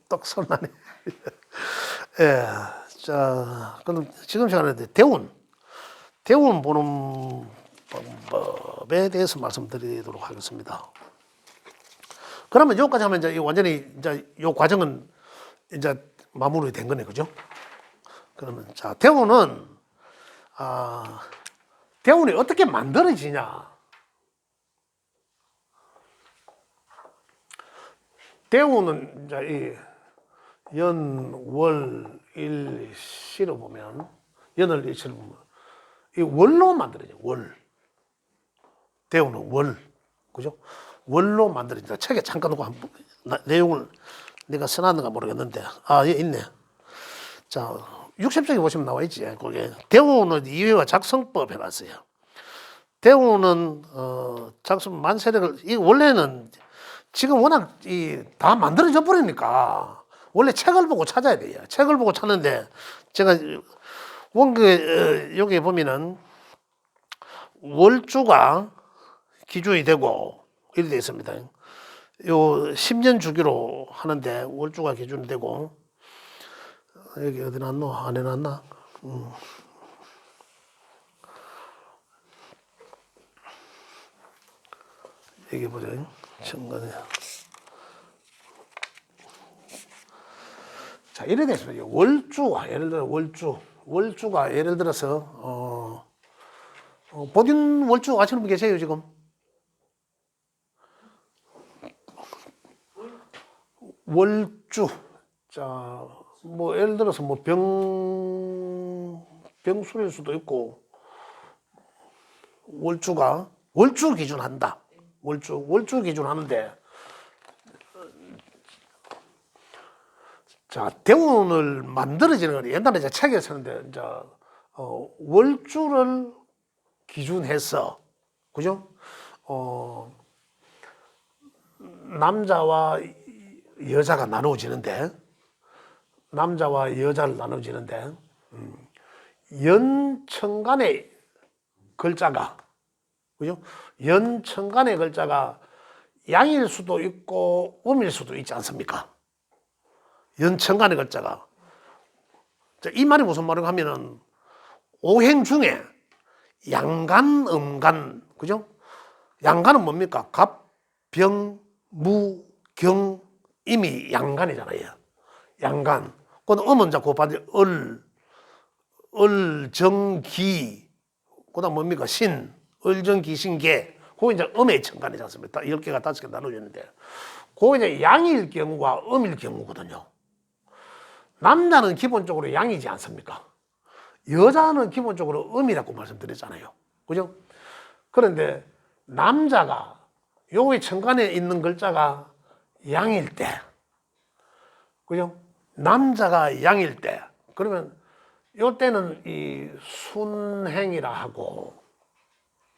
떡 설나네. 예. 자, 그럼 지금 시간에 대운 보는 방법에 대해서 말씀드리도록 하겠습니다. 그러면 여기까지 하면 이제 완전히 이제 요 과정은 이제 마무리 된 거네, 그죠? 그러면 자, 대운이 어떻게 만들어지냐? 대운은 이제 이 연, 월, 일, 시로 보면 연월, 일시로 보면 이 월로 만들어져. 월. 대운은 월, 그죠? 월로 만들어진다. 책에 잠깐 놓고 한번 내용을 내가 써놨는가 모르겠는데 예, 있네. 자, 60쪽에 보시면 나와 있지. 거기에 대운은 이회와 작성법 해놨어요. 대운은 작성 만세력을 이 원래는 지금 워낙 다 만들어져 버리니까 원래 책을 보고 찾아야 돼요. 책을 보고 찾는데 제가 원고에 여기 보면은 월주가 기준이 되고 이렇게 되어 있습니다. 요 10년 주기로 하는데 월주가 기준이 되고 여기 어디 놨노? 안 해놨나? 여기 보자. 천간에. 자, 이래 됐습니다. 월주가, 예를 들어 월주가 예를 들어서, 본인 월주 아시는 분 계세요, 지금? 월주. 자, 뭐, 예를 들어서 뭐, 병술일 수도 있고, 월주 기준 한다. 월주 기준 하는데, 자, 대운을 만들어지는 건 옛날에 이제 책에 쓰는데, 이제, 월주를 기준해서, 그죠? 남자와 여자가 나누어지는데, 연천간의 글자가, 그죠? 연천간의 글자가 양일 수도 있고, 음일 수도 있지 않습니까? 연천간의 글자가. 이 말이 무슨 말인가 하면은, 오행 중에 양간, 음간, 그죠? 양간은 뭡니까? 갑, 병, 무, 경, 임이 양간이잖아요. 양간. 그다음 음은 자꾸 반대 을, 정, 기. 그다음 뭡니까? 신, 을, 정, 기, 신, 개. 그거 이제 음의 천간이지 않습니까? 10개가 5개 나눠지는데. 그거 이제 양일 경우와 음일 경우거든요. 남자는 기본적으로 양이지 않습니까? 여자는 기본적으로 음이라고 말씀드렸잖아요. 그죠? 그런데 남자가 요의 천간에 있는 글자가 양일 때, 그죠? 남자가 양일 때, 그러면 요 때는 이 순행이라 하고,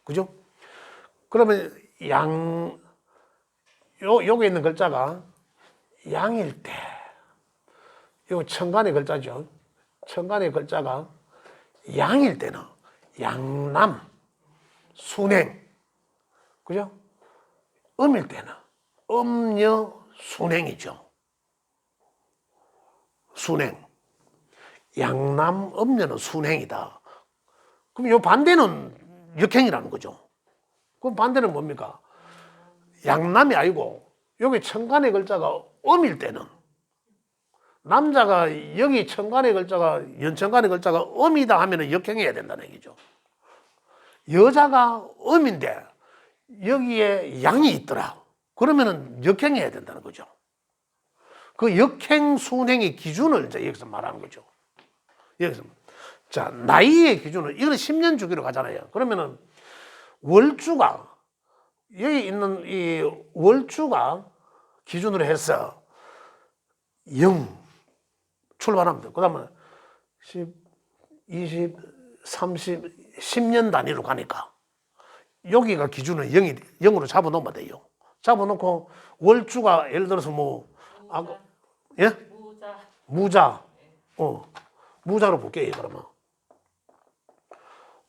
그죠? 그러면 요게 있는 글자가 양일 때, 요 천간의 글자죠. 천간의 글자가 양일 때는 양남, 순행, 그죠? 음일 때는 음녀, 순행이죠. 순행. 양남, 음녀는 순행이다. 그럼 요 반대는 역행이라는 거죠. 그럼 반대는 뭡니까? 양남이 아니고 여기 천간의 글자가 음일 때는 남자가 여기 천간의 글자가 연천간의 글자가 음이다 하면은 역행해야 된다는 얘기죠. 여자가 음인데 여기에 양이 있더라. 그러면은 역행해야 된다는 거죠. 그 역행 순행의 기준을 이제 여기서 말하는 거죠. 여기서 자, 나이의 기준은 이거는 10년 주기로 가잖아요. 그러면은 월주가 여기 있는 이 월주가 기준으로 해서 0 출발합니다. 그 다음에 10, 20, 30, 10년 단위로 가니까 여기가 기준은 0으로 잡아놓으면 돼요. 잡아놓고 월주가 예를 들어서 예? 무자. 무자로 볼게요, 그러면.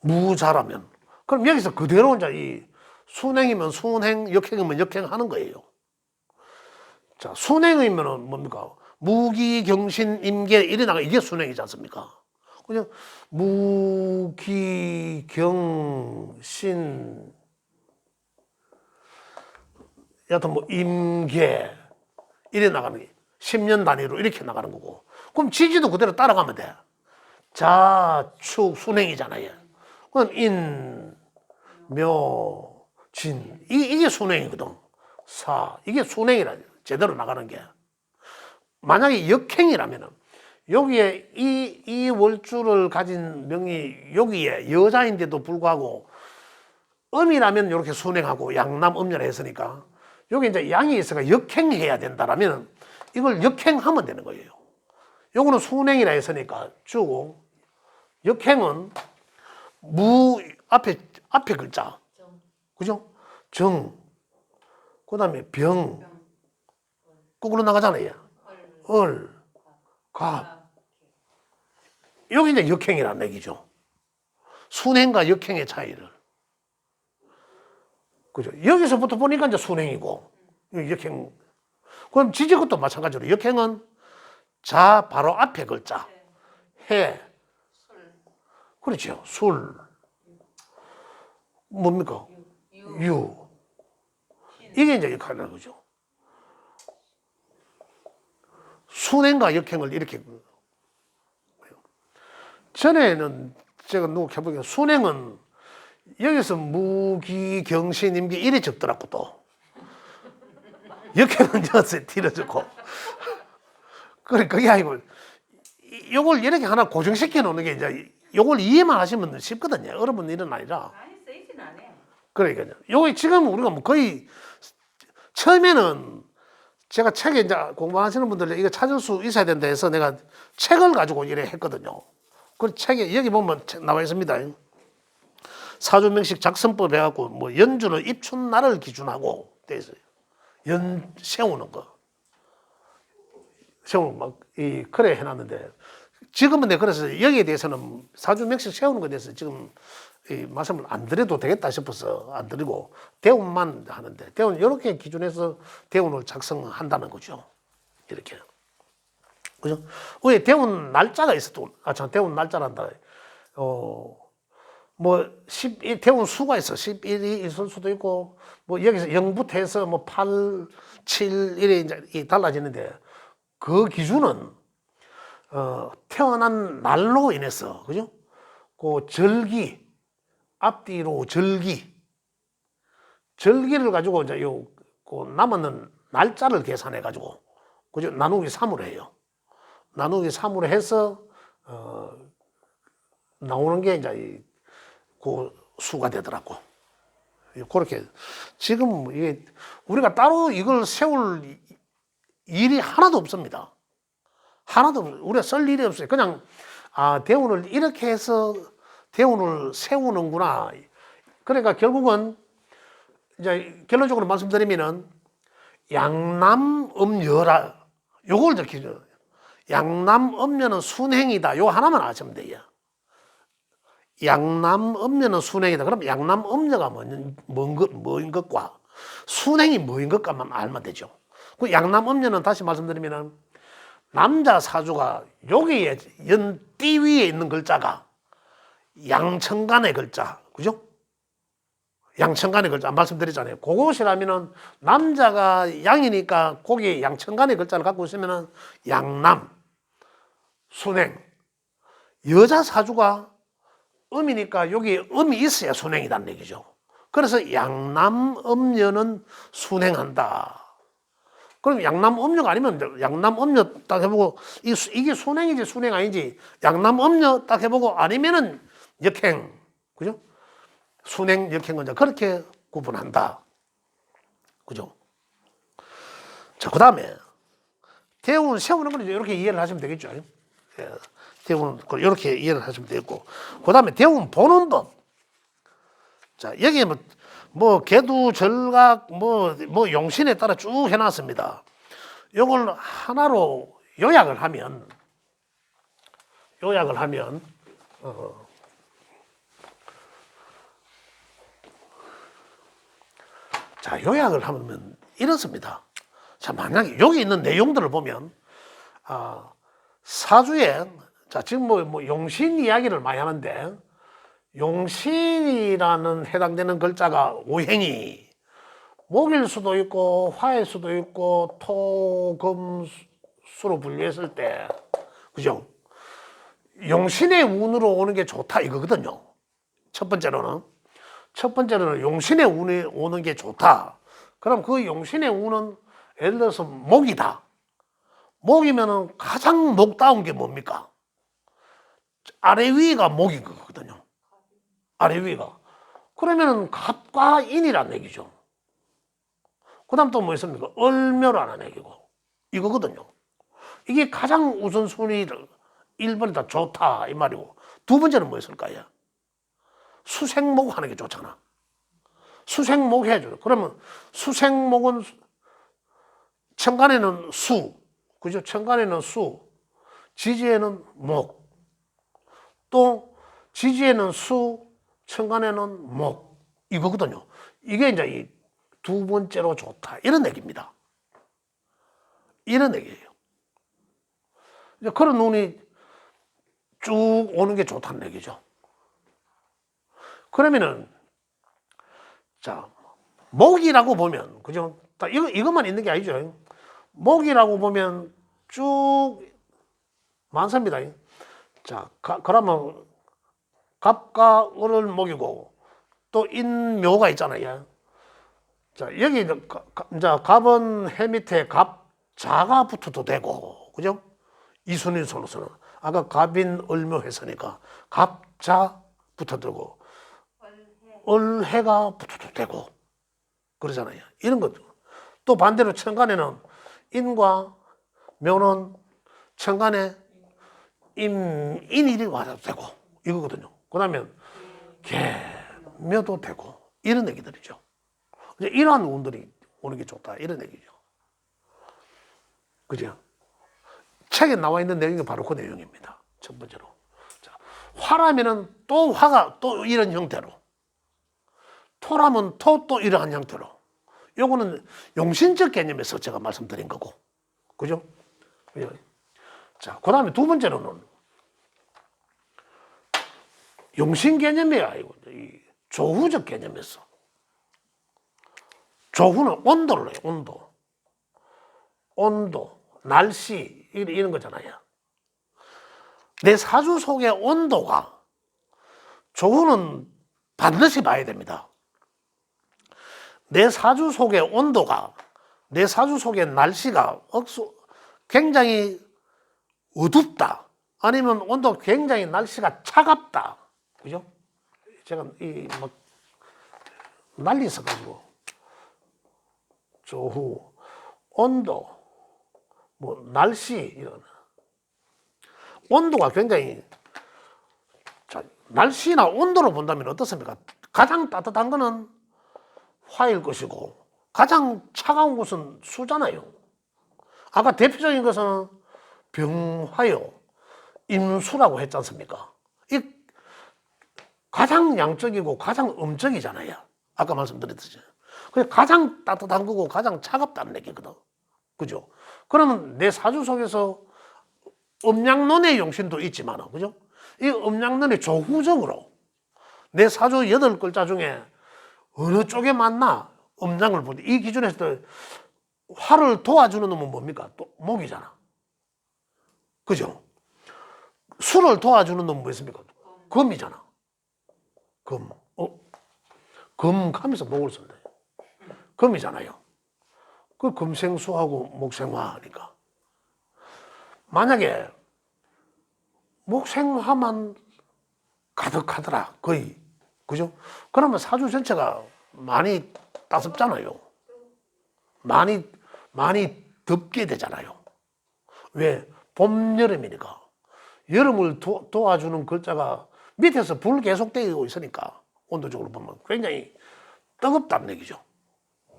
무자라면. 그럼 여기서 그대로 이제 이 순행이면 순행, 역행이면 역행 하는 거예요. 자, 순행이면은 뭡니까? 무기경신 임계 이래 나가 이게 순행이지 않습니까? 그죠? 무기경신 여하튼 뭐 임계 이래 나가는 게 10년 단위로 이렇게 나가는 거고. 그럼 지지도 그대로 따라가면 돼. 자축 순행이잖아요. 그럼 인, 묘, 진 이게 순행이거든. 사 이게 순행이라 제대로 나가는 게. 만약에 역행이라면은 여기에 이 월주를 가진 명이 여기에 여자인데도 불구하고 음이라면 이렇게 순행하고 양남 음녀라 했으니까 여기 이제 양이 있어가 역행해야 된다라면 이걸 역행하면 되는 거예요. 요거는 순행이라 했으니까 주고 역행은 무 앞에 글자 그죠? 정 그다음에 병 거꾸로 나가잖아요. 얼 갑 여기 이제 역행이라는 얘기죠. 순행과 역행의 차이를 그죠? 여기서부터 보니까 이제 순행이고 역행. 그럼 지지 것도 마찬가지로 역행은 자 바로 앞에 글자 해 그렇죠. 술 뭡니까? 유 이게 이제 역할이라는 거죠. 순행과 역행을 이렇게 전에는 제가 누구 해보니까 순행은 여기서 무기경신 임기 이래 적더라고 또 역행은 여기서 뒤로 적고 그래 그게 아니고 요걸 이렇게 하나 고정시켜 놓는 게 이제 요걸 이해만 하시면 쉽거든요. 어려운 일은 아니라. 많이 쓰이진 않아요. 그러니까요. 요게 지금 우리가 뭐 거의 처음에는 제가 책에 이제 공부하시는 분들 이거 찾을 수 있어야 된다 해서 내가 책을 가지고 이래 했거든요. 그 책에 여기 보면 나와 있습니다. 사주명식 작성법 해갖고 뭐 연주는 입춘날을 기준하고 돼 있어요. 연 세우는 거. 세우는 막이 그래 해놨는데 지금은 내가 그래서 여기에 대해서는 사주명식 세우는 것에 대해서 지금 이 말씀을 안 드려도 되겠다 싶어서 안 드리고 대운만 하는데 대운 이렇게 기준해서 대운을 작성한다는 거죠. 이렇게. 그죠? 왜 대운 날짜가 있어도 참 대운 날짜란다. 뭐 대운 수가 있어. 11이 있을 수도 있고 뭐 여기서 0부터 해서 뭐 8, 7 이래 이제 달라지는데 그 기준은 태어난 날로 인해서 그죠? 그 절기 앞뒤로 절기를 가지고 이제 그 남은 날짜를 계산해 가지고 그죠? 나누기 3으로 해요. 나누기 3으로 해서 나오는 게 이제 그 수가 되더라고. 그렇게 지금 이게 우리가 따로 이걸 세울 일이 하나도 없습니다. 하나도 우리가 쓸 일이 없어요. 그냥 대운을 이렇게 해서 대운을 세우는구나. 그러니까 결국은 이제 결론적으로 말씀드리면은 양남음여라. 요걸 저 기준. 양남음여는 순행이다. 요 하나만 아시면 돼요. 양남음여는 순행이다. 그럼 양남음여가 뭐인 것과 순행이 뭐인 것과만 알면 되죠. 그 양남음여는 다시 말씀드리면은 남자 사주가 여기에 연띠 위에 있는 글자가 양천간의 글자, 그죠? 양천간의 글자 말씀드렸잖아요. 그것이라면은 남자가 양이니까 거기에 양천간의 글자를 갖고 있으면은 양남, 순행. 여자 사주가 음이니까 여기 음이 있어야 순행이란 얘기죠. 그래서 양남음녀는 순행한다. 그럼 양남음녀가 아니면 양남음녀 딱 해보고 이게 순행이지 순행 아닌지 양남음녀 딱 해보고 아니면은 역행, 그죠? 순행, 역행은 그렇게 구분한다. 그죠? 자, 그 다음에 대운 세우는 건 이렇게 이해를 하시면 되겠죠. 예, 대운은 이렇게 이해를 하시면 되겠고. 그 다음에 대운 보는 법. 자, 여기에 뭐 개두, 절각, 뭐 용신에 따라 쭉 해놨습니다. 이걸 하나로 요약을 하면 자, 요약을 하면 이렇습니다. 자, 만약에 여기 있는 내용들을 보면, 사주에, 자, 지금 뭐 용신 이야기를 많이 하는데, 용신이라는 해당되는 글자가 오행이 목일 수도 있고, 화일 수도 있고, 토, 금, 수로 분류했을 때, 그죠? 용신의 운으로 오는 게 좋다 이거거든요. 첫 번째로는 용신의 운이 오는 게 좋다. 그럼 그 용신의 운은 예를 들어서 목이다. 목이면은 가장 목다운 게 뭡니까? 아래 위가 목인 거거든요. 아래 위가. 그러면은 갑과 인이라는 얘기죠. 그 다음 또 뭐 있습니까? 을묘라는 얘기고. 이거거든요. 이게 가장 우선순위를 1번이다 좋다 이 말이고, 두 번째는 뭐였을까요? 수생목 하는 게 좋잖아. 수생목 해줘. 그러면 수생목은 천간에는 수, 그죠? 천간에는 수, 지지에는 목, 또 지지에는 수, 천간에는 목, 이거거든요. 이게 이제 이 두 번째로 좋다 이런 얘기입니다. 이런 얘기예요. 이제 그런 운이 쭉 오는 게 좋다는 얘기죠. 그러면은 자, 목이라고 보면, 그죠? 이것만 있는 게 아니죠. 목이라고 보면 쭉 많습니다. 자, 그러면 갑과 을을 목이고, 또 인묘가 있잖아요. 자, 여기 이제 갑은 해 밑에 갑자가 붙어도 되고, 그죠? 이순인선으로서는. 아까 갑인 을묘 했으니까 갑자 붙어들고, 을해가 붙어도 되고, 그러잖아요. 이런 것도. 또 반대로 천간에는 인과 묘는 천간에 인일이 와도 되고, 이거거든요. 그 다음에 개묘도 되고, 이런 얘기들이죠. 이제 이러한 운들이 오는 게 좋다, 이런 얘기죠. 그죠? 책에 나와 있는 내용이 바로 그 내용입니다. 첫 번째로. 자, 화라면은 또 화가 또 이런 형태로. 토라면 토 또 이러한 형태로. 요거는 용신적 개념에서 제가 말씀드린 거고. 그죠? 자, 그 다음에 두 번째로는 용신 개념이 아니고 이 조후적 개념에서. 조후는 온도를 해요, 온도. 온도, 날씨, 이런 거잖아요. 내 사주 속의 온도가, 조후는 반드시 봐야 됩니다. 내 사주 속의 온도가, 내 사주 속의 날씨가 굉장히 어둡다. 아니면 온도 굉장히 날씨가 차갑다. 그죠? 제가 난리 있어가지고. 조후, 온도, 뭐, 날씨, 이런. 온도가 굉장히, 자, 날씨나 온도로 본다면 어떻습니까? 가장 따뜻한 거는 화일 것이고, 가장 차가운 것은 수잖아요. 아까 대표적인 것은 병화요, 임수라고 했지 않습니까? 이 가장 양적이고 가장 음적이잖아요. 아까 말씀드렸듯이. 그래서 가장 따뜻한 거고 가장 차갑다는 얘기거든. 그죠? 그러면 내 사주 속에서 음양론의 용신도 있지만, 그죠? 이 음양론의 조후적으로 내 사주 8글자 중에 어느 쪽에 맞나? 음양을 보는데 이 기준에서 화를 도와주는 놈은 뭡니까? 또 목이잖아. 그죠? 수를 도와주는 놈은 뭐 있습니까? 금이잖아. 금. 금 하면서 목을 쓴다. 금이잖아요. 그 금생수하고 목생화니까. 만약에 목생화만 가득하더라, 거의. 그죠? 그러면 사주 전체가 많이 따숩잖아요. 많이 덥게 되잖아요. 왜? 봄, 여름이니까. 여름을 도와주는 글자가 밑에서 불 계속 되고 있으니까, 온도적으로 보면 굉장히 뜨겁다는 얘기죠.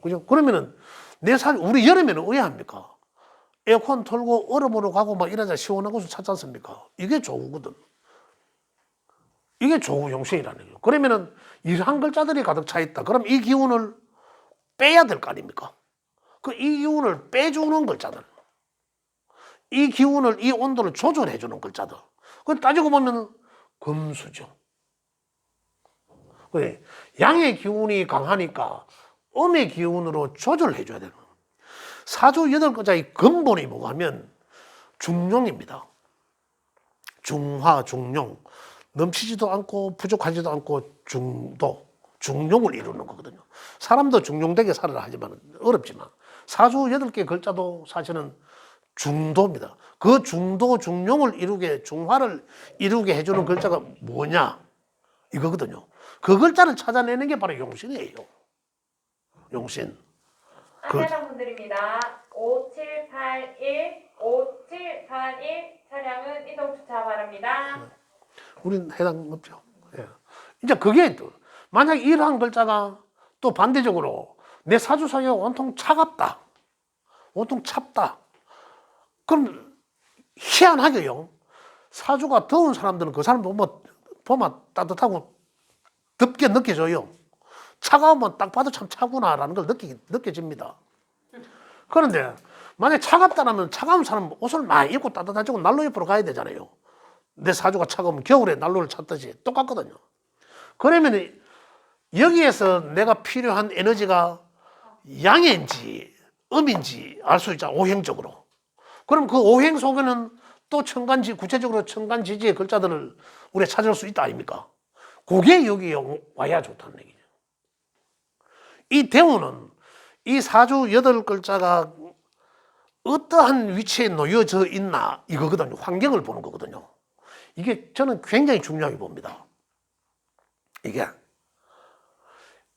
그죠? 그러면은 우리 여름에는 왜 합니까? 에어컨 틀고 얼음으로 가고 막 이러자 시원한 곳을 찾지 않습니까? 이게 조우거든. 이게 조우 용신이라는 얘기죠. 그러면은 이러한 글자들이 가득 차 있다. 그럼 이 기운을 빼야 될 거 아닙니까? 그 이 기운을 빼주는 글자들. 이 기운을, 이 온도를 조절해주는 글자들. 그 따지고 보면 금수죠. 그래. 양의 기운이 강하니까 음의 기운으로 조절해줘야 되는 거예요. 사주 8글자의 근본이 뭐가 하면 중용입니다. 중화, 중용. 넘치지도 않고 부족하지도 않고 중도, 중용을 이루는 거거든요. 사람도 중용되게 살아라 하지만 어렵지만 사주 8개 글자도 사실은 중도입니다. 그 중도, 중용을 이루게, 중화를 이루게 해주는 글자가 뭐냐? 이거거든요. 그 글자를 찾아내는 게 바로 용신이에요. 용신. 안내상 분들입니다. 5781 차량은 이동 주차 바랍니다. 우린 해당 없죠. 예. 이제 그게 또, 만약 이러한 글자가 또 반대적으로 내 사주상에 온통 차갑다. 온통 찹다. 그럼 희한하게요. 사주가 더운 사람들은 그 사람 보면 따뜻하고 덥게 느껴져요. 차가우면 딱 봐도 참 차구나라는 걸 느껴집니다. 그런데 만약 차갑다면 차가운 사람은 옷을 많이 입고 따뜻하고 난로 옆으로 가야 되잖아요. 내 사주가 차가우면 겨울에 난로를 찾듯이 똑같거든요. 그러면 여기에서 내가 필요한 에너지가 양인지 음인지 알 수 있잖아. 오행적으로. 그럼 그 오행 속에는 또 천간지, 구체적으로 천간지지의 글자들을 우리가 찾을 수 있다 아닙니까? 그게 여기에 와야 좋다는 얘기죠. 이 대우는 이 사주 8글자가 어떠한 위치에 놓여져 있나 이거거든요. 환경을 보는 거거든요. 이게 저는 굉장히 중요하게 봅니다.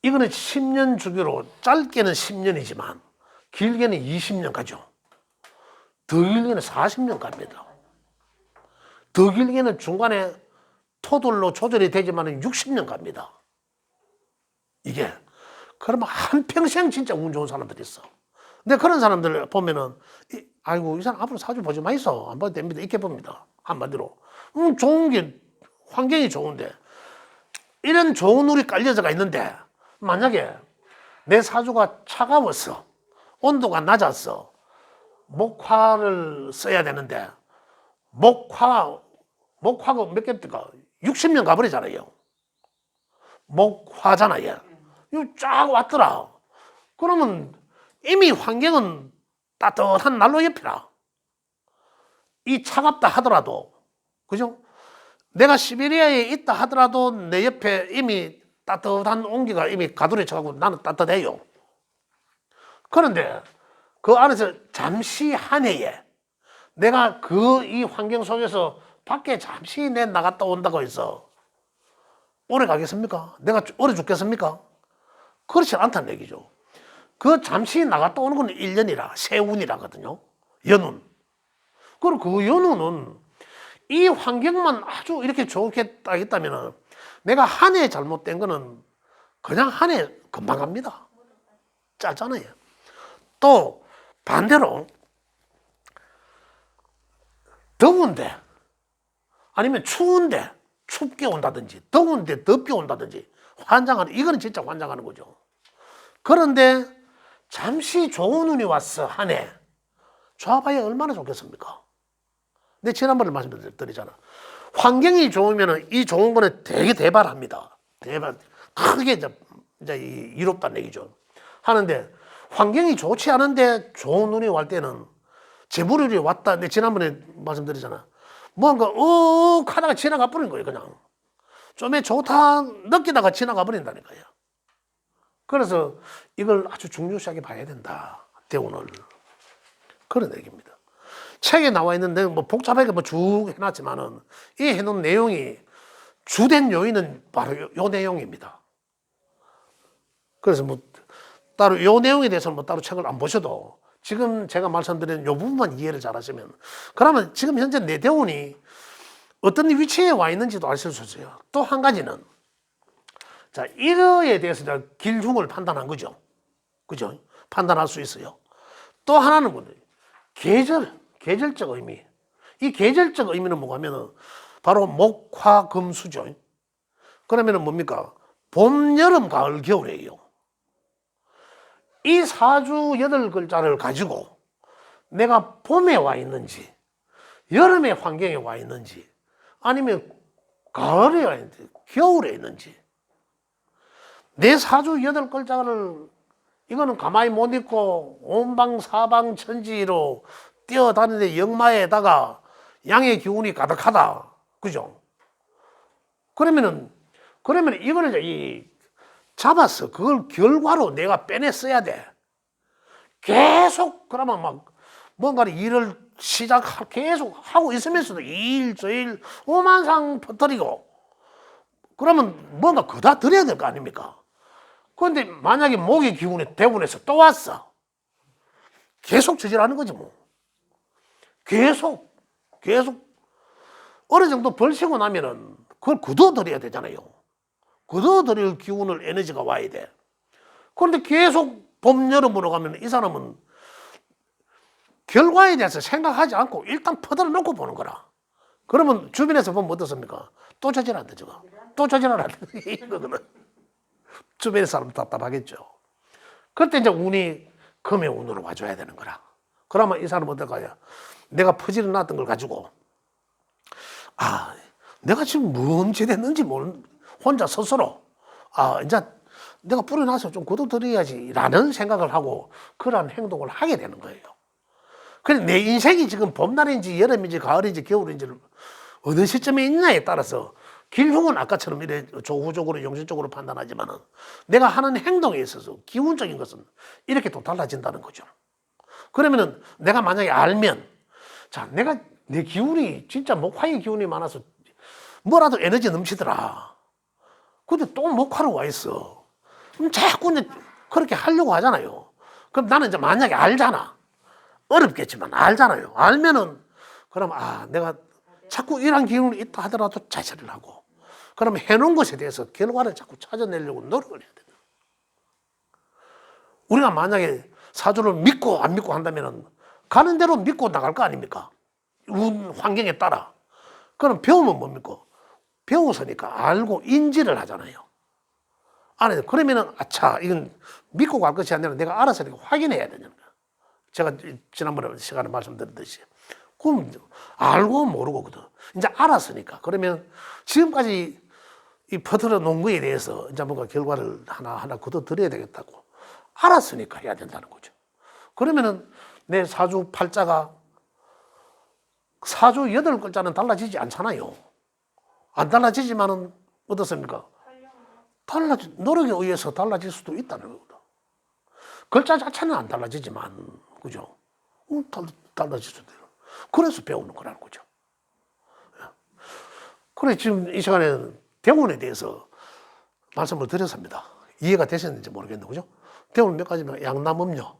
이거는 10년 주기로 짧게는 10년이지만 길게는 20년 가죠. 더 길게는 40년 갑니다. 더 길게는 중간에 토돌로 조절이 되지만 60년 갑니다. 이게. 그러면 한평생 진짜 운 좋은 사람들이 있어. 근데 그런 사람들 보면은, 아이고, 이 사람 앞으로 사주 보지 마이소. 안 봐도 됩니다. 이렇게 봅니다. 한마디로. 좋은 게, 환경이 좋은데, 이런 좋은 울이 깔려져가 있는데, 만약에 내 사주가 차가웠어. 온도가 낮았어. 목화를 써야 되는데, 목화가 몇 개입니까? 60년 가버리잖아요. 목화잖아요. 이거 쫙 왔더라. 그러면 이미 환경은 따뜻한 난로 옆이라. 이 차갑다 하더라도, 그죠? 내가 시베리아에 있다 하더라도 내 옆에 이미 따뜻한 온기가 이미 가두리 쳐가고 나는 따뜻해요. 그런데 그 안에서 잠시 한 해에 내가 이 환경 속에서 밖에 잠시 내 나갔다 온다고 해서 오래 가겠습니까? 내가 오래 죽겠습니까? 그렇지 않다는 얘기죠. 그 잠시 나갔다 오는 건 1년이라, 세운이라거든요. 연운. 그리고 그 연운은 이 환경만 아주 이렇게 좋게 딱 있다면 내가 한 해 잘못된 거는 그냥 한 해 금방 갑니다. 짧잖아요. 또 반대로 더운데 아니면 추운데 춥게 온다든지 더운데 덥게 온다든지 환장하는, 이거는 진짜 환장하는 거죠. 그런데 잠시 좋은 운이 왔어, 한 해. 좋아봐야 얼마나 좋겠습니까? 근데 지난번에 말씀드리잖아. 환경이 좋으면 이 좋은 거는 되게 대발합니다. 크게 이제 이롭다는 얘기죠. 하는데 환경이 좋지 않은데 좋은 운이 올 때는 재물운이 왔다. 근데 지난번에 말씀드리잖아. 뭔가 하다가 지나가 버린 거예요, 그냥. 좀에 좋다 느끼다가 지나가 버린다니까요. 그래서 이걸 아주 중요시하게 봐야 된다. 대운을. 그런 얘기입니다. 책에 나와 있는데 뭐 복잡하게 쭉 해놨지만은 이 해놓은 내용이 주된 요인은 바로 요 내용입니다. 그래서 뭐 따로 요 내용에 대해서는 뭐 따로 책을 안 보셔도 지금 제가 말씀드린 요 부분만 이해를 잘 하시면, 그러면 지금 현재 내 대운이 어떤 위치에 와 있는지도 아실 수 있어요. 또 한 가지는, 자, 이거에 대해서 길흉을 판단한 거죠. 그죠? 판단할 수 있어요. 또 하나는 뭐예요? 계절적 의미. 이 계절적 의미는 뭐가 하면은 바로 목, 화, 금, 수죠. 그러면은 뭡니까? 봄, 여름, 가을, 겨울이에요. 이 사주 8글자를 가지고 내가 봄에 와 있는지, 여름의 환경에 와 있는지, 아니면 가을에 와 있는지, 겨울에 있는지, 내 사주 8글자를 이거는 가만히 못 있고 온방사방천지로 뛰어다니는데 역마에다가 양의 기운이 가득하다. 그죠? 그러면 이거는 이제 잡아서 그걸 결과로 내가 빼냈어야 돼. 계속 그러면 막 뭔가를 일을 계속 하고 있으면서도 이 일 저 일 오만상 퍼뜨리고 그러면 뭔가 그다 드려야 될 거 아닙니까? 그런데 만약에 목의 기운이 대운에서 또 왔어. 계속 저질하는 거지 뭐. 계속 어느 정도 벌시고 나면은 그걸 굳어드려야 되잖아요. 굳어드릴 기운을 에너지가 와야 돼. 그런데 계속 봄, 여름으로 가면 이 사람은 결과에 대해서 생각하지 않고 일단 퍼들어 놓고 보는 거라. 그러면 주변에서 보면 어떻습니까? 또 저질한다 저거. 또 저질하라. 이거는 주변의 사람 답답하겠죠. 그때 이제 운이 금의 운으로 와줘야 되는 거라. 그러면 이 사람은 어떨까요? 내가 퍼즐을 놨던 걸 가지고 내가 지금 뭔 짓 했는지 혼자 스스로 이제 내가 뿌려놔서 좀 굳어드려야지 라는 생각을 하고 그러한 행동을 하게 되는 거예요. 그래서 내 인생이 지금 봄날인지 여름인지 가을인지 겨울인지를 어느 시점에 있냐에 따라서 길흉은 아까처럼 이래 조후적으로 용신적으로 판단하지만은 내가 하는 행동에 있어서 기운적인 것은 이렇게 또 달라진다는 거죠. 그러면은 내가 만약에 알면 자, 내가 내 기운이 진짜 목화의 기운이 많아서 뭐라도 에너지 넘치더라. 근데 또 목화로 와 있어. 그럼 자꾸 이제 그렇게 하려고 하잖아요. 그럼 나는 이제 만약에 알잖아. 어렵겠지만 알잖아요. 알면은 그럼 내가 자꾸 이런 기운이 있다 하더라도 자제를 하고 그러면 해놓은 것에 대해서 결과를 자꾸 찾아내려고 노력을 해야 돼요. 우리가 만약에 사주를 믿고 안 믿고 한다면은 가는 대로 믿고 나갈 거 아닙니까? 운 환경에 따라. 그럼 배우면 뭡니까? 배웠으니까 알고 인지를 하잖아요. 그러면은 이건 믿고 갈 것이 아니라 내가 알아서 확인해야 되는 거야. 제가 지난번에 시간에 말씀드렸듯이. 그럼 알고 모르고거든. 이제 알았으니까. 그러면 지금까지 이 퍼뜨려 놓은 거에 대해서 이제 뭔가 결과를 하나하나 걷어들여야 되겠다고. 알았으니까 해야 된다는 거죠. 그러면은 내 사주 팔자가 사주 8글자는 달라지지 않잖아요. 안 달라지지만은 어떻습니까? 노력에 의해서 달라질 수도 있다는 거거든. 글자 자체는 안 달라지지만, 그죠? 달라질 수도 있어요. 그래서 배우는 거라는 거죠. 그래, 지금 이 시간에는 대운에 대해서 말씀을 드렸습니다. 이해가 되셨는지 모르겠는데, 그죠? 대운 몇 가지면 양남음료,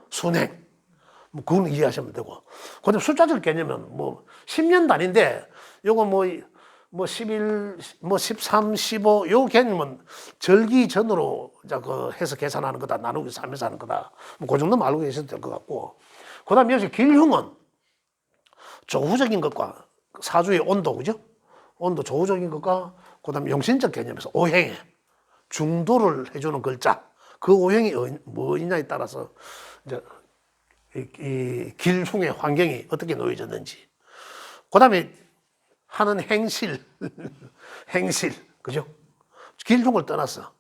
순행, 그건 이해하시면 되고. 근데 숫자적 개념은 10년 단위인데, 요거 11, 13, 15, 요 개념은 절기 전으로 해서 계산하는 거다. 나누기 3에서 하는 거다. 그 정도만 알고 계셔도 될 것 같고. 그 다음에 여기서 길흉은 조후적인 것과 사주의 온도, 그죠? 온도 조후적인 것과 그 다음에 용신적 개념에서 오행에 중도를 해주는 글자. 그 오행이 뭐냐에 따라서 이제 이 길흉의 환경이 어떻게 놓여졌는지. 그 다음에 하는 행실, 그죠? 길흉을 떠나서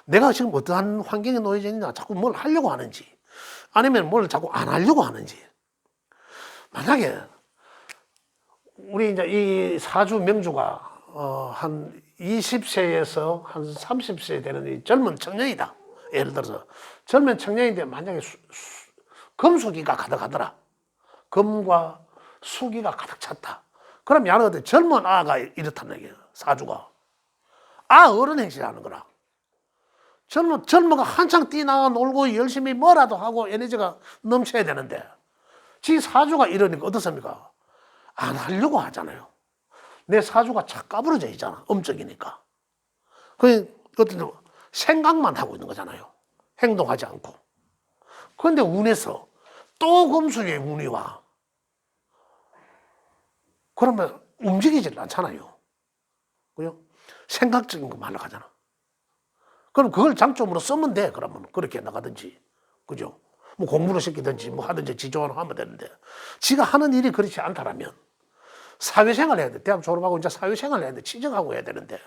내가 지금 어떠한 환경에 놓여져 있느냐, 자꾸 뭘 하려고 하는지, 아니면 뭘 자꾸 안 하려고 하는지. 만약에 우리 이제 이 사주 명주가 한 20세에서 한 30세 되는 이 젊은 청년이다. 예를 들어서 젊은 청년인데 만약에 금수기가 가득하더라. 금과 수기가 가득 찼다. 그럼 야는 젊은 아가 이렇다는 얘기예요. 사주가. 어른 행실하는 거라. 젊어가 한창 뛰나가 놀고 열심히 뭐라도 하고 에너지가 넘쳐야 되는데 지 사주가 이러니까 어떻습니까? 안 하려고 하잖아요. 내 사주가 착 까부러져 있잖아. 음적이니까. 어떤 생각만 하고 있는 거잖아요. 행동하지 않고. 그런데 운에서 또 금수의 운이 와. 그러면 움직이질 않잖아요. 그죠? 생각적인 거 말로 가잖아. 그럼 그걸 장점으로 쓰면 돼. 그러면 그렇게 나가든지. 그죠? 뭐 공부를 시키든지 뭐 하든지 지 좋아하는 거 하면 되는데 지가 하는 일이 그렇지 않다라면 사회생활 해야 돼. 대학 졸업하고 이제 사회생활 해야 돼. 취직하고 해야 되는데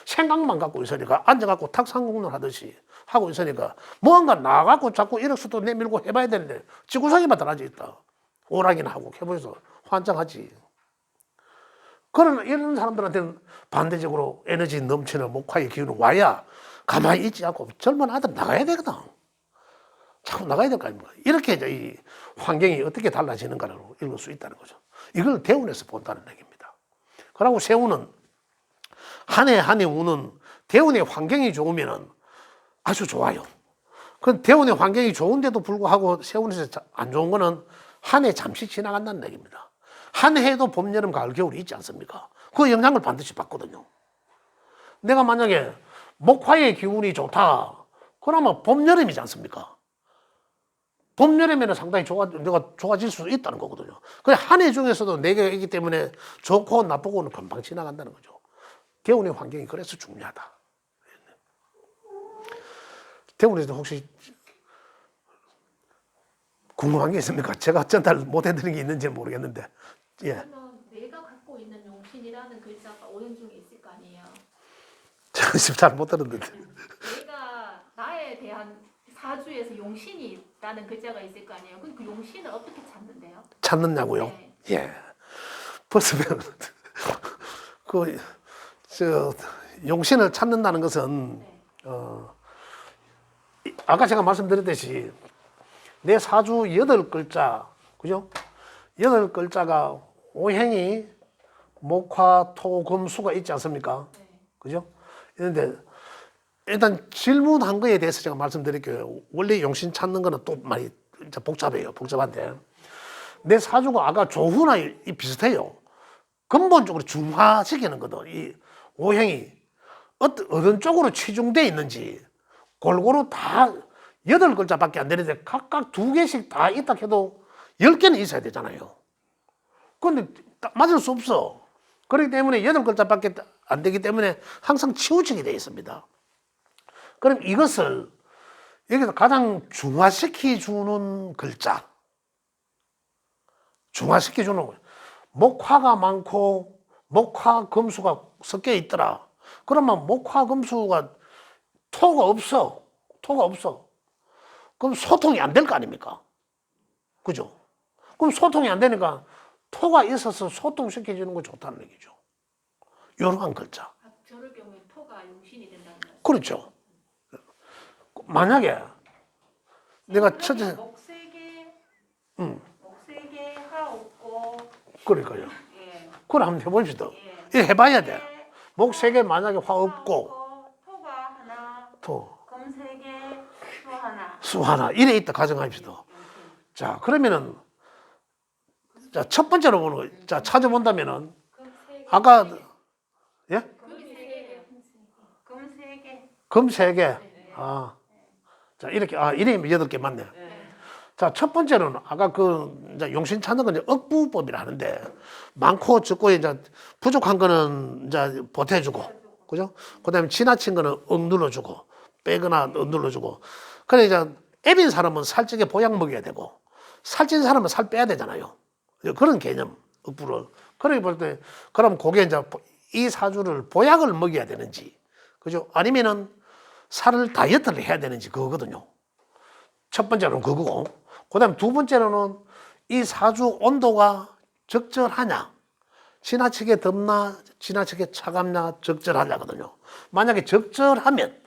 생각만 갖고 있으니까 앉아갖고 탁상공론 하듯이 하고 있으니까 뭔가 나가고 자꾸 이력서도 내밀고 해봐야 되는데 지구상에만 달아져 있다. 오락이나 하고 해보면서 환장하지. 그러나 이런 사람들한테는 반대적으로 에너지 넘치는 목화의 기운이 와야 가만히 있지 않고 젊은 아들 나가야 되거든. 자꾸 나가야 될 거 아닙니까? 이렇게 이제 이 환경이 어떻게 달라지는가를 읽을 수 있다는 거죠. 이걸 대운에서 본다는 얘기입니다. 그리고 세운은 한 해 한 해 우는 대운의 환경이 좋으면 아주 좋아요. 그 대운의 환경이 좋은데도 불구하고 세운에서 안 좋은 거는 한 해 잠시 지나간다는 얘기입니다. 한 해에도 봄, 여름, 가을, 겨울이 있지 않습니까? 그 영향을 반드시 받거든요. 내가 만약에 목화의 기운이 좋다. 그러면 봄, 여름이지 않습니까? 봄, 여름에는 상당히 내가 좋아질 수 있다는 거거든요. 그 한 해 중에서도 4개가 있기 때문에 좋고 나쁘고는 금방 지나간다는 거죠. 대운의 환경이 그래서 중요하다. 대운에서 혹시 궁금한 게 있습니까? 제가 전달 못 해드린 게 있는지 모르겠는데. 예. 그러면 내가 갖고 있는 용신이라는 글자가 오행 중에 있을 거 아니에요. 제가 지금 잘 못 들었는데. 내가 나에 대한 사주에서 용신이 있다는 글자가 있을 거 아니에요. 그 용신을 어떻게 찾는데요? 찾느냐고요? 네. 예. 벌써 용신을 찾는다는 것은 네. 아까 제가 말씀드렸듯이 내 사주 8글자, 그죠? 8글자가 오행이 목화, 토, 금, 수가 있지 않습니까? 네. 그죠? 그런데 일단 질문한 거에 대해서 제가 말씀드릴게요. 원래 용신 찾는 거는 또 많이 복잡해요. 복잡한데. 내 사주가 아까 조후나 비슷해요. 근본적으로 중화시키는 거든. 이 오행이 어떤 쪽으로 치중되어 있는지 골고루 다 8글자밖에 안 되는데 각각 2개씩 다 있다 해도 10개는 있어야 되잖아요. 그런데 맞을 수 없어. 그렇기 때문에 8글자밖에 안 되기 때문에 항상 치우치게 되어 있습니다. 그럼 이것을 여기서 가장 중화시켜주는 글자, 중화시켜주는 거예요. 목화가 많고 목화, 금수가 섞여 있더라. 그러면 목화, 금수가 토가 없어. 토가 없어. 그럼 소통이 안 될 거 아닙니까? 그죠? 그럼 소통이 안 되니까 토가 있어서 소통시켜주는 거 좋다는 얘기죠. 이러한 글자. 아, 저럴 경우에 토가 용신이 된다는 거죠. 그렇죠. 만약에 내가 첫째, 목세계, 응, 목세계 화 없고, 그러니까요. 예, 그걸 한번 해봅시다. 예. 이거 해봐야 돼. 목 3개 만약에 화 없고, 토가 하나, 토, 금 3개, 수 하나. 수 하나, 이래 있다 가정합시다. 자, 그러면은, 자, 첫 번째로 보는 거, 자, 찾아본다면은, 아까, 예? 금이 3개예요. 금 3개. 금 3개. 아. 자, 이렇게, 이래 8개 맞네. 자, 첫 번째는 아까 이제 용신 찾는 건 이제 억부법이라 하는데, 많고 적고 이제 부족한 거는 이제 보태주고, 그죠? 그 다음에 지나친 거는 억 눌러주고, 빼거나 억 눌러주고. 그래, 이제 애빈 사람은 살찌게 보약 먹여야 되고, 살찐 사람은 살 빼야 되잖아요. 그런 개념, 억부를. 그러게 볼 때, 그럼 그게 이제 이 사주를 보약을 먹여야 되는지, 그죠? 아니면은 살을 다이어트를 해야 되는지 그거거든요. 첫 번째로는 그거고, 그 다음 두 번째로는 이 사주 온도가 적절하냐, 지나치게 덥나, 지나치게 차갑냐, 적절하냐거든요. 만약에 적절하면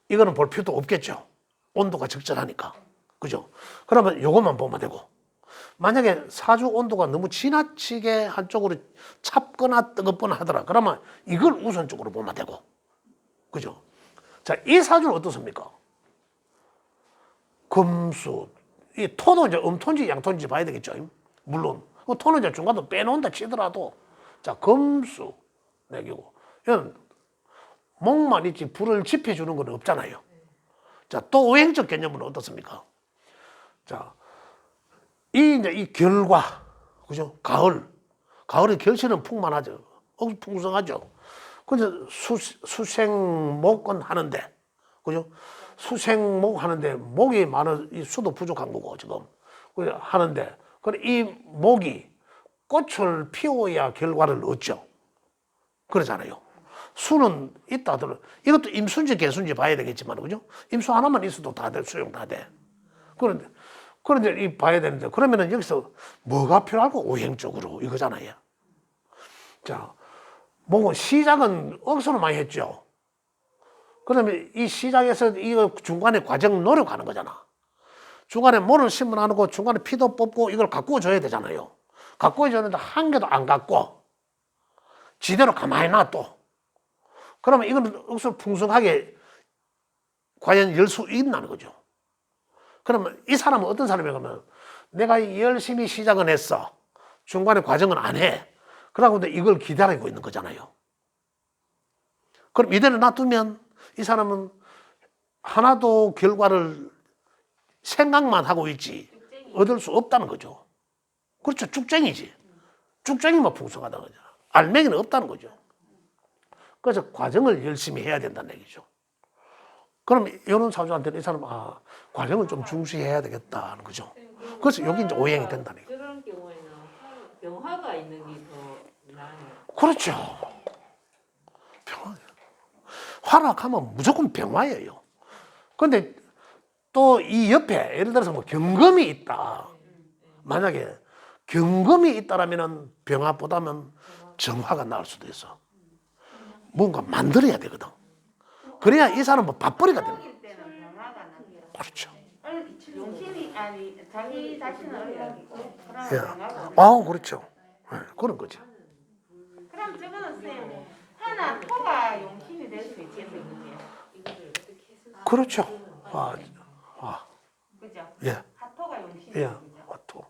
이거는 볼 필요도 없겠죠. 온도가 적절하니까. 그죠? 그러면 요것만 보면 되고, 만약에 사주 온도가 너무 지나치게 한쪽으로 찹거나 뜨겁거나 하더라. 그러면 이걸 우선적으로 보면 되고. 그죠? 자, 이 사주는 어떻습니까? 금수. 이 토도 이제 음토인지 양토인지 봐야 되겠죠. 물론. 그 토는 이제 중간도 빼놓는다 치더라도. 자, 금수. 내기고. 이건 목만 있지 불을 지펴주는 건 없잖아요. 자, 또 오행적 개념은 어떻습니까? 자, 이제 이 결과. 그죠? 가을. 가을에 결실은 풍만하죠. 풍성하죠. 근데 수생목은 하는데, 그죠? 수생목 하는데 목이 많은 이 수도 부족한 거고 지금 그래 하는데 그래 이 목이 꽃을 피워야 결과를 얻죠. 그러잖아요. 수는 있다 하더라도 이것도 임수인지 개수인지 봐야 되겠지만 그죠? 임수 하나만 있어도 다 돼, 수용 다 돼. 그런데 이 봐야 되는데 그러면은 여기서 뭐가 필요하고 오행적으로 이거잖아요. 자, 목은 시작은 억수로 많이 했죠. 그러면 이 시작에서 이거 중간에 과정 노력하는 거잖아. 중간에 모를 심어놓는 거 중간에 피도 뽑고 이걸 가꾸어 줘야 되잖아요. 가꾸어 줬는데 한 개도 안 갖고 지대로 가만히 놔둬. 그러면 이거는 억수로 풍성하게 과연 열 수 있나는 거죠. 그러면 이 사람은 어떤 사람이야 그러면 내가 열심히 시작은 했어. 중간에 과정은 안 해. 그러고 이걸 기다리고 있는 거잖아요. 그럼 이대로 놔두면 이 사람은 하나도 결과를 생각만 하고 있지 얻을 수 없다는 거죠. 그렇죠. 쭉쟁이지. 쭉쟁이만 풍성하다는 거죠. 알맹이는 없다는 거죠. 그래서 과정을 열심히 해야 된다는 얘기죠. 그럼 이런 사주한테는 이 사람은 과정을 좀 중시해야 되겠다는 거죠. 그래서 여기 이제 오행이 된다는 얘기죠. 그런 경우에는 병화가 있는 게 더 나아요. 그렇죠. 화락하면 무조건 병화예요. 근데 또 이 옆에 예를 들어서 뭐 경금이 있다. 만약에 경금이 있다라면은 병화보다는 정화가 나을 수도 있어. 뭔가 만들어야 되거든. 그래야 이 사람은 밥벌이가 되는 거야. 때는 변화가 나요. 그렇죠. 용신이 아니 자기 자신은 얼룩이고 그러면 예. 변화가 그렇죠. 네, 그런 거죠. 그럼 저거는 쌤 하나 토가 용신이 될 수 있지 있는 게요. 그렇죠. 그죠? 예, 하토가 용신이 예. 그죠?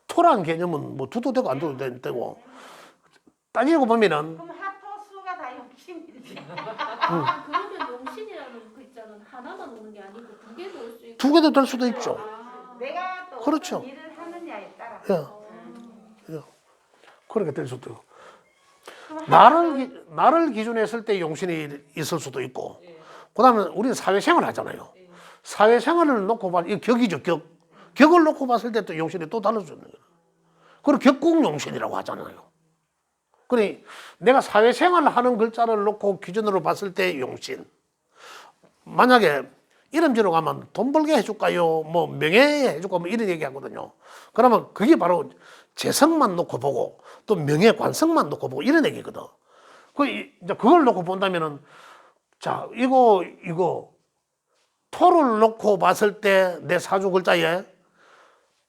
토라는 개념은 뭐 두도 되고 안 두도 되고 따지고 보면은 그럼 하토수가 다 용신이지. 그러면 용신이라는 글자는 하나만 오는 게 아니고 두 개도 올 수 있고. 두 개도 될 수도 있죠. 내가 또 그렇죠. 어떤 일을 하느냐에 따라. 예. 그렇게 될 수도 있고. 그럼 나를 기준에 했을 때 용신이 있을 수도 있고, 그 다음에 우리는 사회생활 하잖아요. 사회생활을 놓고 봐, 이 격이죠, 격. 격을 놓고 봤을 때 또 용신이 또 다를 수 있는 거예요. 그리고 격국용신이라고 하잖아요. 그래, 내가 사회생활을 하는 글자를 놓고 기준으로 봤을 때 용신. 만약에 이름지로 가면 돈 벌게 해줄까요? 뭐 명예 해줄까? 뭐 이런 얘기 하거든요. 그러면 그게 바로 재성만 놓고 보고 또 명예 관성만 놓고 보고 이런 얘기거든. 이제 그걸 놓고 본다면은 자, 이거 토를 놓고 봤을 때 내 사주 글자에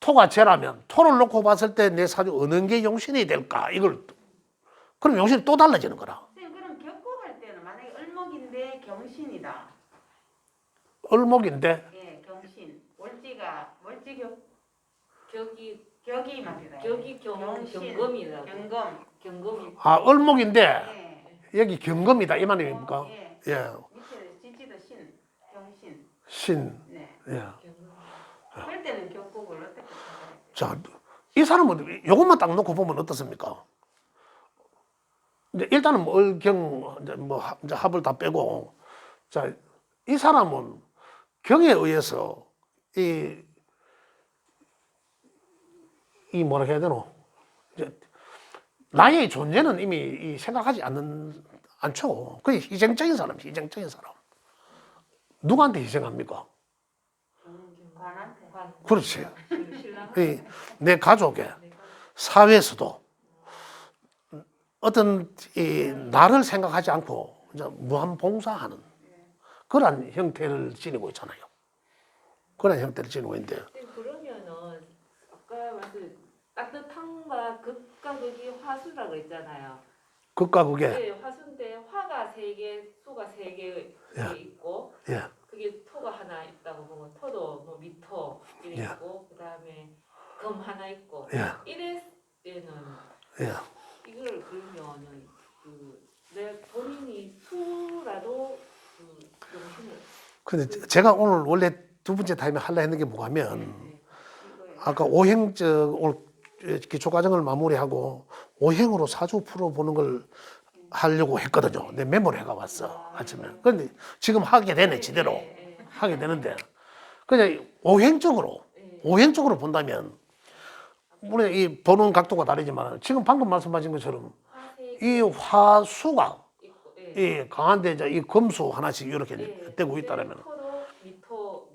토가 재라면 토를 놓고 봤을 때 내 사주 어느 게 용신이 될까? 그럼 용신이 또 달라지는 거라. 쌤 그럼 격국할 때는 만약에 을목인데 경신이다. 을목인데 예, 경신. 월지격 격이 맞아요. 격이 경금이라고. 경금이 을목인데 예. 여기 경금이다 이 말입니까? 예. 예, 밑에 지지도 신, 경신. 신. 네. 예. 그럴 때는 격국을 어떻게 찾아야 돼요? 자, 이 사람은 이것만 딱 놓고 보면 어떻습니까? 이제 일단은 뭐 을경 이제 합을 다 빼고, 자, 이 사람은 경에 의해서 이 뭐라 해야 되노? 이제 나의 존재는 이미 생각하지 않죠. 그게 희생적인 사람. 누구한테 희생합니까? 관한테. 그렇지. 신랑 내 가족에, 사회에서도 어떤 나를 생각하지 않고 이제 무한 봉사하는 그런 형태를 지니고 있잖아요. 그런 형태를 지니고 있는데 그러면은 아까 말씀 따뜻함과 극과 극이 화수라 그랬잖아요. 극과 극에 네, 화수인데 화가 세 개, 수가 세 개 있고 예, 그게 토가 하나 있다고 보면 토도 뭐 미토 이래 예. 있고 그다음에 금 하나 있고 예. 이럴 때는 예. 이걸 그러면은 내 본인이 수라도 용신을 근데 제가 오늘 원래 두 번째 타임에 하려 했는 게 뭐냐면 이거예요. 아까 오행적 오늘 기초 과정을 마무리하고 오행으로 사주 풀어보는 걸 하려고 했거든요. 내 메모를 해가 왔어 아침에. 근데 지금 하게 되네 제대로. 하게 되는데 그냥 오행적으로 본다면 우리 이 보는 각도가 다르지만 지금 방금 말씀하신 것처럼 이 화수가 있고, 예. 이 강한데 이제 이 금수 하나씩 이렇게 예. 되고 있다라면 미터로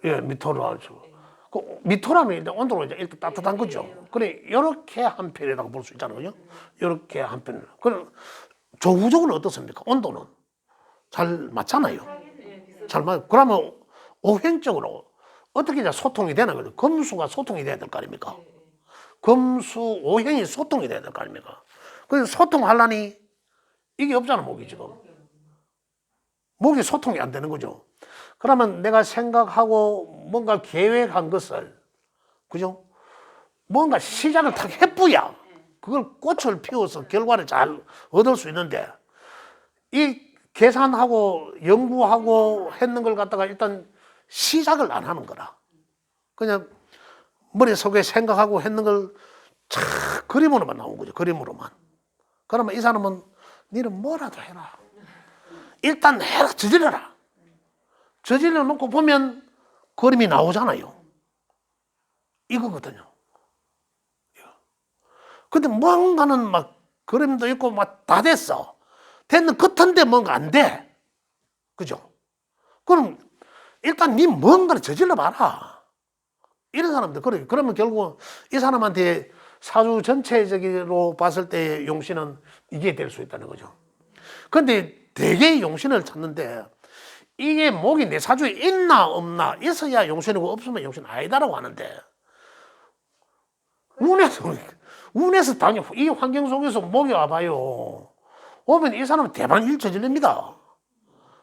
예 미토로 알죠. 예. 그 미토라면 이제 온도로 이제 일단 따뜻한 거죠. 예. 그래 이렇게 한 편이라고 볼 수 있잖아요, 그죠? 이렇게 한 편. 그럼 조구적으로 어떻습니까? 온도는 잘 맞잖아요. 예, 비슷- 잘 맞. 그러면 오행적으로 어떻게 이제 소통이 되는 거죠? 금수가 소통이 돼야 될 거 아닙니까? 예, 예. 금수 오행이 소통이 돼야 될 거 아닙니까? 그래서 소통하려니 이게 없잖아, 목이 지금. 목이 소통이 안 되는 거죠. 그러면 내가 생각하고 뭔가 계획한 것을, 그죠? 뭔가 시작을 탁 해뿌야 그걸 꽃을 피워서 결과를 잘 얻을 수 있는데, 이 계산하고 연구하고 했는 걸 갖다가 일단 시작을 안 하는 거라. 그냥 머릿속에 생각하고 했는 걸 촥 그림으로만 나온 거죠. 그림으로만. 그러면 이 사람은 너는 뭐라도 해라. 일단 해라. 저질러라. 저질러 놓고 보면 그림이 나오잖아요. 이거거든요. 근데 뭔가는 막 그림도 있고 막 다 됐어. 됐는 끝인데 뭔가 안 돼. 그죠? 그럼 일단 네 뭔가를 저질러 봐라. 이런 사람들 그래요. 그러면 결국 이 사람한테 사주 전체적으로 봤을 때 용신은 이게 될 수 있다는 거죠. 근데 대개의 용신을 찾는데 이게 목이 내 사주에 있나 없나 있어야 용신이고 없으면 용신 아니다라고 하는데 운에서 당연히 이 환경 속에서 목이 와봐요. 오면 이 사람은 대반일 저질립니다.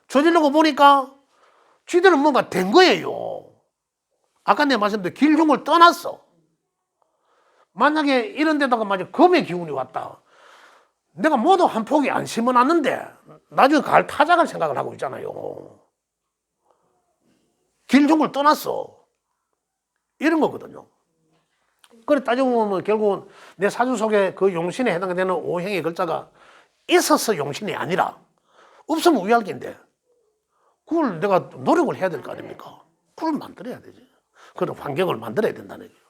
저질르고 보니까 쥐들은 뭔가 된 거예요. 아까 내가 말씀드린 길흉을 떠났어. 만약에 이런 데다가 만약 금의 기운이 왔다. 내가 모두 한 포기 안 심어놨는데 나중에 갈 타작을 생각을 하고 있잖아요. 길흉을 떠났어. 이런 거거든요. 그래 따지고 보면 결국은 내 사주 속에 그 용신에 해당되는 오행의 글자가 있어서 용신이 아니라 없으면 우열기인데 그걸 내가 노력을 해야 될 거 아닙니까? 그걸 만들어야 되지. 그런 환경을 만들어야 된다는 거예요.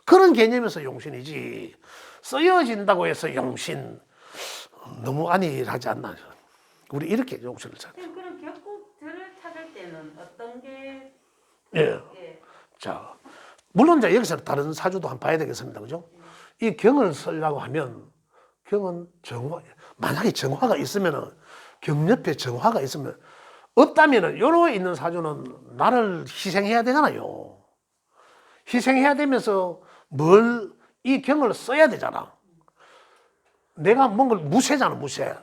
그런 개념에서 용신이지 쓰여진다고 해서 용신 너무 안일하지 않나. 우리 이렇게 용신을 찾아요. 그럼 격국들을 찾을 때는 어떤 게 예. 예. 자, 물론 이제 여기서 다른 사주도 한번 봐야 되겠습니다. 그죠? 이 경을 쓰려고 하면 경은 정화, 만약에 정화가 있으면은 경 옆에 정화가 있으면 없다면은 요로 있는 사주는 나를 희생해야 되잖아요. 희생해야 되면서 이 경을 써야 되잖아. 내가 뭔가를 무쇠잖아, 무쇠.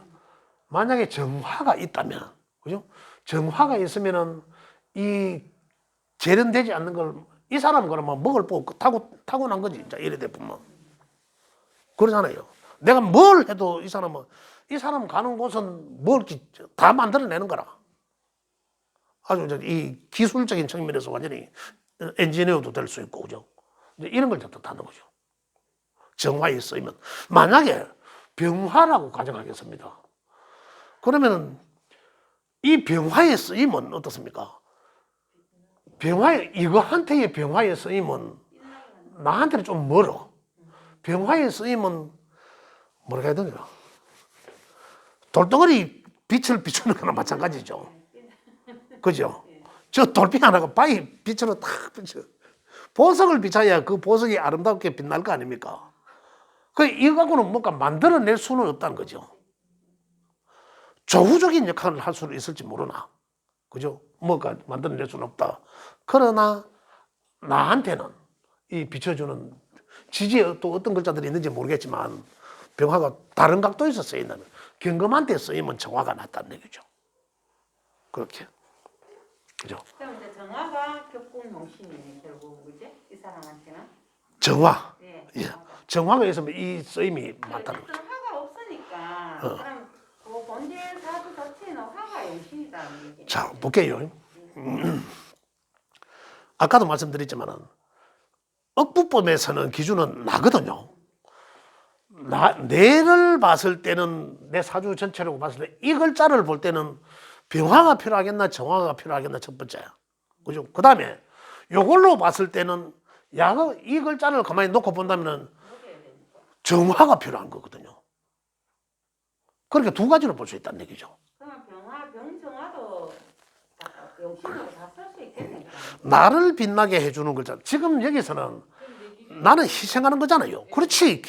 만약에 정화가 있다면, 그죠? 정화가 있으면은 이 재련되지 않는 걸 이 사람은 그러면 먹을 보고 타고난 거지. 자, 이래 되면. 그러잖아요. 내가 뭘 해도 이 사람 가는 곳은 뭘 다 만들어내는 거라. 아주 이제 이 기술적인 측면에서 완전히 엔지니어도 될 수 있고, 그죠? 이제 이런 걸 뜻하는 거죠. 정화에 쓰이면. 만약에 병화라고 가정하겠습니다. 그러면 이 병화에 쓰이면 어떻습니까? 이거한테의 병화에 쓰이면 나한테는 좀 멀어. 병화에 쓰이면 뭐라 해야 되나? 돌덩어리 빛을 비추는 거나 마찬가지죠. 그죠? 저 돌빛 하나가 바위 빛으로 탁 비춰. 보석을 비춰야 그 보석이 아름답게 빛날 거 아닙니까? 이거 갖고는 뭔가 만들어낼 수는 없다는 거죠. 조후적인 역할을 할 수는 있을지 모르나. 그죠? 뭔가 만들어낼 수는 없다. 그러나 나한테는 이 비춰주는 지지에 또 어떤 글자들이 있는지 모르겠지만 병화가 다른 각도에서 쓰인다면 경금한테 쓰이면 정화가 낫다는 얘기죠. 그렇게. 그죠? 그럼 이제 정화가 격국 용신이네 결국 그지? 이 사람한테는 정화. 예. 예. 정화가 있으면 이 쓰임이 맞다는 거죠. 어쨌든 화가 없으니까 그럼 그 본질 사주 자체는 화가 용신이다는 얘기. 자, 볼게요. 아까도 말씀드렸지만은 억부법에서는 기준은 나거든요. 내를 봤을 때는 내 사주 전체로 봤을 때 이 글자를 볼 때는 병화가 필요하겠나 정화가 필요하겠나 첫 번째. 그죠? 그 다음에 요걸로 봤을 때는 이 글자를 가만히 놓고 본다면은 정화가 필요한 거거든요. 그렇게 두 가지로 볼 수 있다는 얘기죠. 그러면 병정화도 용신으로 다 쓸 수 있겠네. 나를 빛나게 해주는 글자. 지금 여기서는 나는 희생하는 거잖아요. 그렇지.